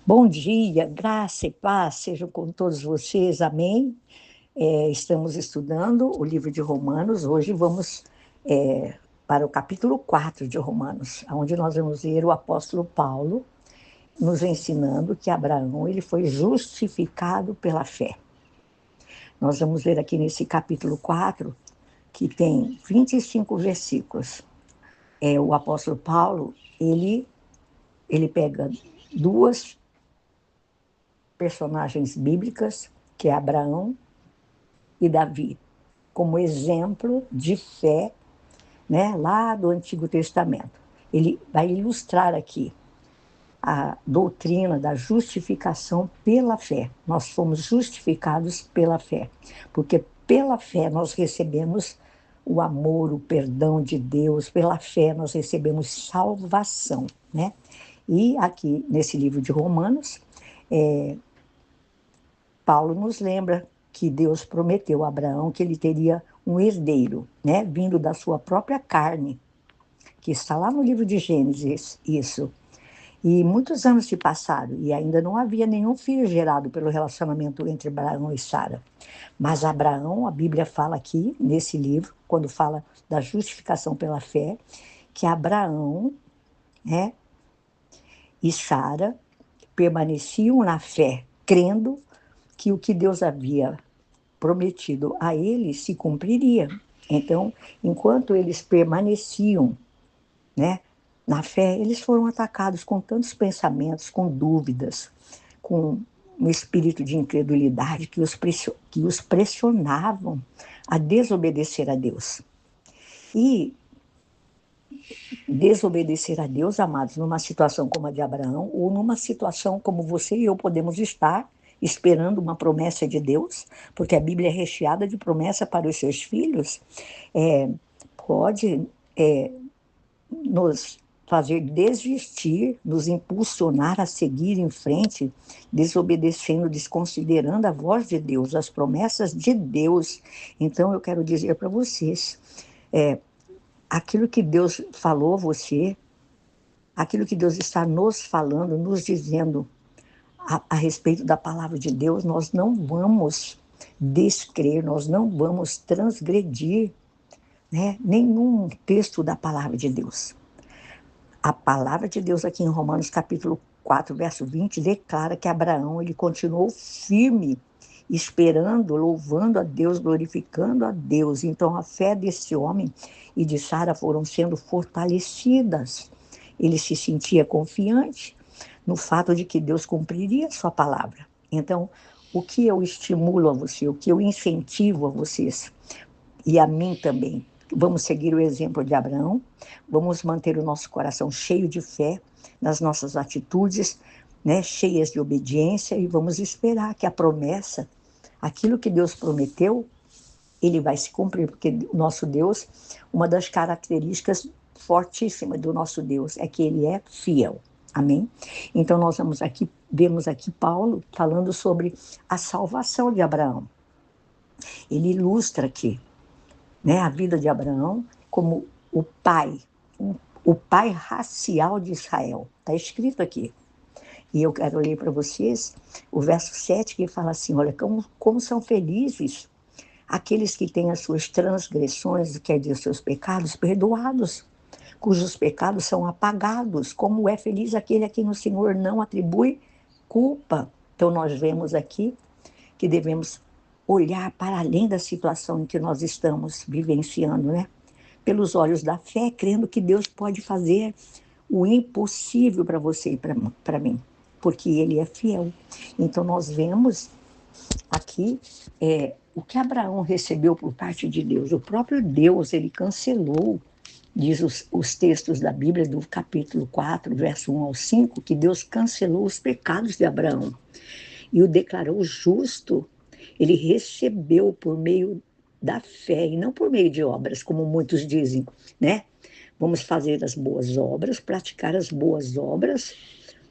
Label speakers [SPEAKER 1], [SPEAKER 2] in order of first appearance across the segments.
[SPEAKER 1] Bom dia, graça e paz sejam com todos vocês, amém? Estamos estudando o livro de Romanos, hoje vamos para o capítulo 4 de Romanos, onde nós vamos ver o apóstolo Paulo nos ensinando que Abraão ele foi justificado pela fé. Nós vamos ver aqui nesse capítulo 4, que tem 25 versículos. O apóstolo Paulo, ele pega duas personagens bíblicas, que é Abraão e Davi, como exemplo de fé, né, lá do Antigo Testamento. Ele vai ilustrar aqui a doutrina da justificação pela fé. Nós fomos justificados pela fé, porque pela fé nós recebemos o amor, o perdão de Deus, pela fé nós recebemos salvação, né? E aqui nesse livro de Romanos, Paulo nos lembra que Deus prometeu a Abraão que ele teria um herdeiro, né, vindo da sua própria carne, que está lá no livro de Gênesis, isso. E muitos anos se passaram e ainda não havia nenhum filho gerado pelo relacionamento entre Abraão e Sara. Mas Abraão, a Bíblia fala aqui, nesse livro, quando fala da justificação pela fé, que Abraão, né, e Sara permaneciam na fé, crendo que o que Deus havia prometido a eles se cumpriria. Então, enquanto eles permaneciam, né, na fé, eles foram atacados com tantos pensamentos, com dúvidas, com um espírito de incredulidade que os pressionavam a desobedecer a Deus. E desobedecer a Deus, amados, numa situação como a de Abraão, ou numa situação como você e eu podemos estar, esperando uma promessa de Deus, porque a Bíblia é recheada de promessa para os seus filhos, pode nos fazer desistir, nos impulsionar a seguir em frente, desobedecendo, desconsiderando a voz de Deus, as promessas de Deus. Então, eu quero dizer para vocês, aquilo que Deus falou a você, aquilo que Deus está nos falando, nos dizendo a respeito da palavra de Deus, nós não vamos descrer, nós não vamos transgredir, né, nenhum texto da palavra de Deus. A palavra de Deus aqui em Romanos capítulo 4, verso 20, declara que Abraão ele continuou firme, esperando, louvando a Deus, glorificando a Deus. Então a fé desse homem e de Sara foram sendo fortalecidas. Ele se sentia confiante no fato de que Deus cumpriria a sua palavra. Então, o que eu estimulo a você, o que eu incentivo a vocês, e a mim também, vamos seguir o exemplo de Abraão, vamos manter o nosso coração cheio de fé nas nossas atitudes, né, cheias de obediência, e vamos esperar que a promessa, aquilo que Deus prometeu, ele vai se cumprir, porque o nosso Deus, uma das características fortíssimas do nosso Deus é que ele é fiel. Amém? Então nós vemos aqui Paulo falando sobre a salvação de Abraão. Ele ilustra aqui, né, a vida de Abraão como o pai racial de Israel. Está escrito aqui. E eu quero ler para vocês o verso 7, que fala assim, olha, como são felizes aqueles que têm as suas transgressões, quer dizer, os seus pecados, perdoados, cujos pecados são apagados, como é feliz aquele a quem o Senhor não atribui culpa. Então nós vemos aqui que devemos olhar para além da situação em que nós estamos vivenciando, né? Pelos olhos da fé, crendo que Deus pode fazer o impossível para você e para mim, porque Ele é fiel. Então nós vemos aqui o que Abraão recebeu por parte de Deus. O próprio Deus, ele cancelou, diz os textos da Bíblia, do capítulo 4, verso 1 ao 5, que Deus cancelou os pecados de Abraão e o declarou justo. Ele recebeu por meio da fé e não por meio de obras, como muitos dizem, né? Vamos fazer as boas obras, praticar as boas obras,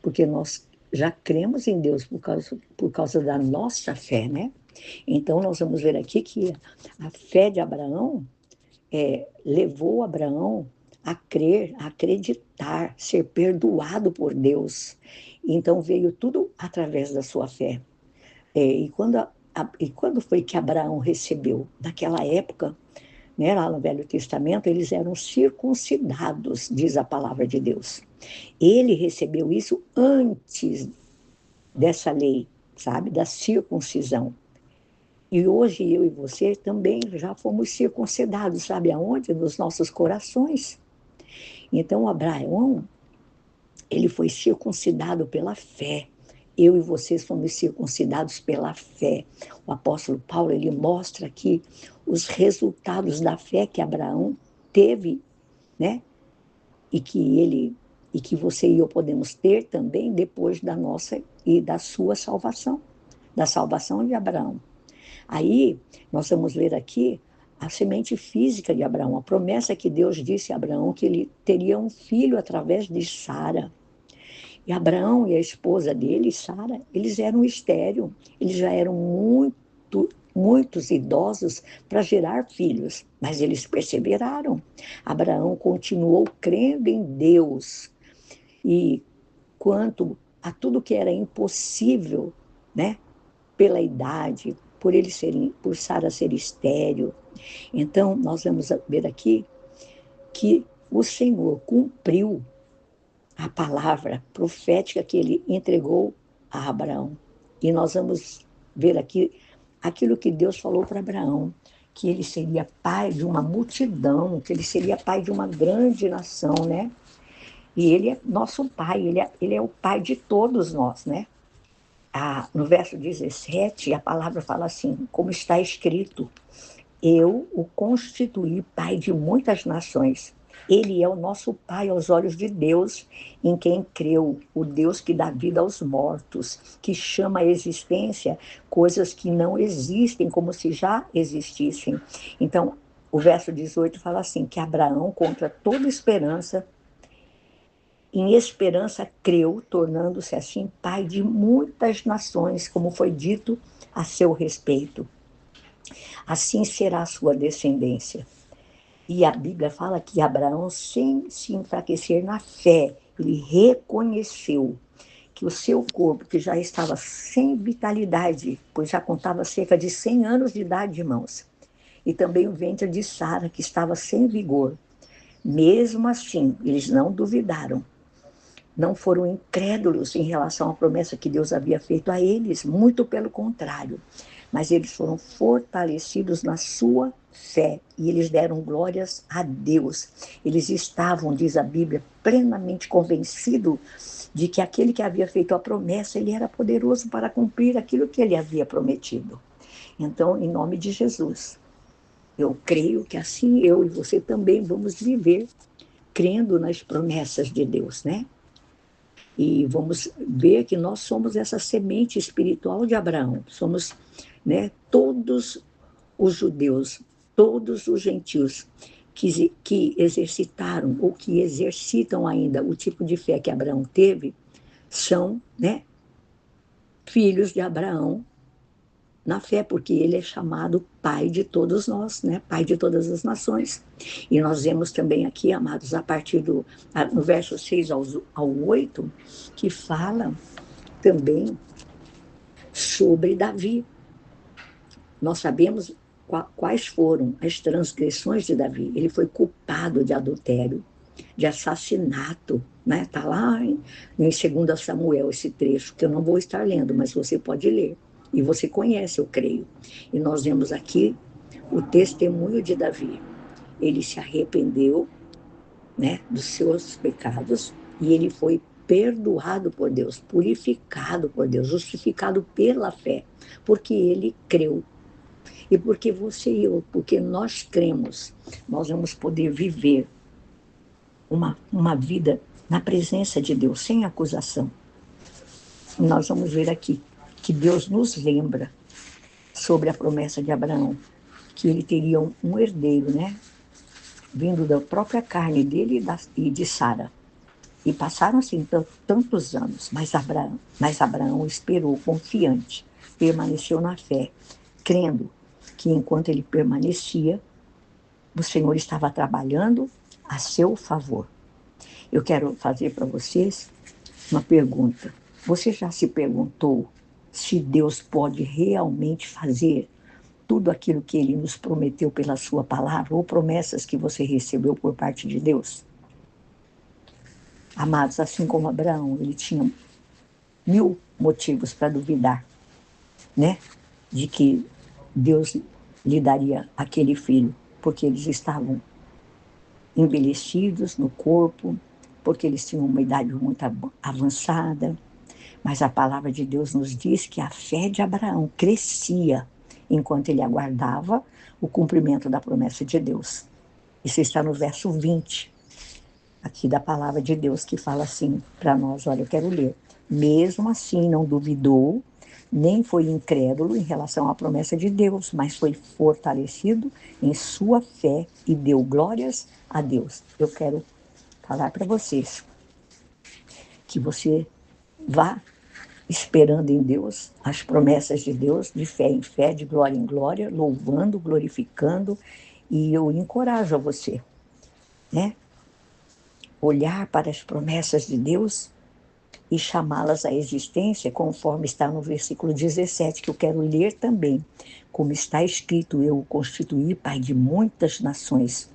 [SPEAKER 1] porque nós já cremos em Deus por causa da nossa fé, né? Então nós vamos ver aqui que a fé de Abraão levou Abraão a crer, a acreditar, ser perdoado por Deus. Então veio tudo através da sua fé. E quando foi que Abraão recebeu? Naquela época, né, lá no Velho Testamento, eles eram circuncidados, diz a palavra de Deus. Ele recebeu isso antes dessa lei, sabe, da circuncisão. E hoje eu e você também já fomos circuncidados, sabe aonde? Nos nossos corações. Então, Abraão, ele foi circuncidado pela fé. Eu e você somos circuncidados pela fé. O apóstolo Paulo, ele mostra aqui os resultados da fé que Abraão teve, né? E que você e eu podemos ter também depois da nossa e da sua salvação, da salvação de Abraão. Aí, nós vamos ler aqui a semente física de Abraão, a promessa que Deus disse a Abraão que ele teria um filho através de Sara. E Abraão e a esposa dele, Sara, eles eram estéreis, eles já eram muitos idosos para gerar filhos, mas eles perseveraram. Abraão continuou crendo em Deus e quanto a tudo que era impossível, né, pela idade, por Sara ser estéril. Então, nós vamos ver aqui que o Senhor cumpriu a palavra profética que ele entregou a Abraão. E nós vamos ver aqui aquilo que Deus falou para Abraão, que ele seria pai de uma multidão, que ele seria pai de uma grande nação, né? E ele é nosso pai, ele é o pai de todos nós, né? No verso 17, a palavra fala assim, como está escrito, eu o constituí pai de muitas nações. Ele é o nosso pai aos olhos de Deus, em quem creu, o Deus que dá vida aos mortos, que chama à existência coisas que não existem, como se já existissem. Então, o verso 18 fala assim, que Abraão, contra toda esperança, em esperança creu, tornando-se assim pai de muitas nações, como foi dito a seu respeito. Assim será a sua descendência. E a Bíblia fala que Abraão, sem se enfraquecer na fé, ele reconheceu que o seu corpo, que já estava sem vitalidade, pois já contava cerca de 100 anos de idade, irmãos, e também o ventre de Sara, que estava sem vigor. Mesmo assim, eles não duvidaram, não foram incrédulos em relação à promessa que Deus havia feito a eles, muito pelo contrário. Mas eles foram fortalecidos na sua fé e eles deram glórias a Deus. Eles estavam, diz a Bíblia, plenamente convencidos de que aquele que havia feito a promessa, ele era poderoso para cumprir aquilo que ele havia prometido. Então, em nome de Jesus, eu creio que assim eu e você também vamos viver crendo nas promessas de Deus, né? E vamos ver que nós somos essa semente espiritual de Abraão. Somos, né, todos os judeus, todos os gentios que exercitaram ou que exercitam ainda o tipo de fé que Abraão teve, são, né, filhos de Abraão na fé, porque ele é chamado pai de todos nós, né? Pai de todas as nações. E nós vemos também aqui, amados, a partir no verso 6 ao 8, que fala também sobre Davi. Nós sabemos quais foram as transgressões de Davi. Ele foi culpado de adultério, de assassinato, né? Está lá em 2 Samuel esse trecho, que eu não vou estar lendo, mas você pode ler. E você conhece, eu creio. E nós vemos aqui o testemunho de Davi. Ele se arrependeu, né, dos seus pecados e ele foi perdoado por Deus, purificado por Deus, justificado pela fé, porque ele creu. E porque você e eu, porque nós cremos, nós vamos poder viver uma vida na presença de Deus, sem acusação. Nós vamos ver aqui que Deus nos lembra sobre a promessa de Abraão, que ele teria um herdeiro, né? Vindo da própria carne dele e de Sara. E passaram-se então tantos anos, mas Abraão esperou confiante, permaneceu na fé, crendo que enquanto ele permanecia, o Senhor estava trabalhando a seu favor. Eu quero fazer para vocês uma pergunta. Você já se perguntou se Deus pode realmente fazer tudo aquilo que Ele nos prometeu pela sua palavra, ou promessas que você recebeu por parte de Deus? Amados, assim como Abraão, ele tinha 1000 motivos para duvidar, né? De que Deus lhe daria aquele filho, porque eles estavam envelhecidos no corpo, porque eles tinham uma idade muito avançada. Mas a palavra de Deus nos diz que a fé de Abraão crescia enquanto ele aguardava o cumprimento da promessa de Deus. Isso está no verso 20, aqui da palavra de Deus, que fala assim para nós, olha, eu quero ler. Mesmo assim não duvidou, nem foi incrédulo em relação à promessa de Deus, mas foi fortalecido em sua fé e deu glórias a Deus. Eu quero falar para vocês que você vá esperando em Deus, as promessas de Deus, de fé em fé, de glória em glória, louvando, glorificando, e eu encorajo a você, né? Olhar para as promessas de Deus e chamá-las à existência, conforme está no versículo 17, que eu quero ler também. Como está escrito, eu o constituí pai de muitas nações.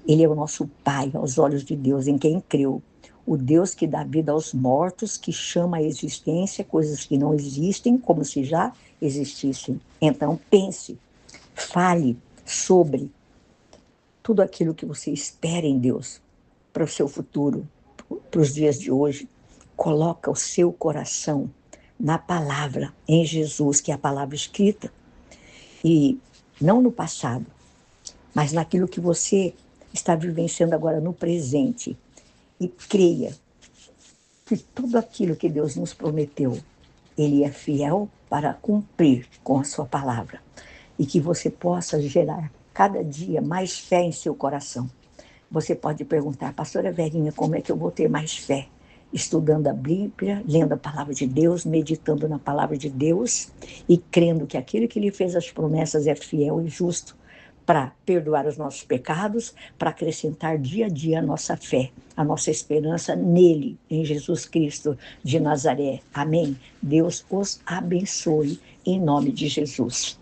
[SPEAKER 1] Ele é o nosso Pai aos olhos de Deus, em quem creu. O Deus que dá vida aos mortos, que chama à existência coisas que não existem, como se já existissem. Então, pense, fale sobre tudo aquilo que você espera em Deus para o seu futuro, para os dias de hoje. Coloca o seu coração na palavra, em Jesus, que é a palavra escrita, e não no passado, mas naquilo que você está vivenciando agora no presente. E creia que tudo aquilo que Deus nos prometeu, Ele é fiel para cumprir com a sua palavra. E que você possa gerar cada dia mais fé em seu coração. Você pode perguntar, pastora Verinha, como é que eu vou ter mais fé? Estudando a Bíblia, lendo a palavra de Deus, meditando na palavra de Deus e crendo que aquele que lhe fez as promessas é fiel e justo para perdoar os nossos pecados, para acrescentar dia a dia a nossa fé, a nossa esperança nele, em Jesus Cristo de Nazaré. Amém? Deus os abençoe em nome de Jesus.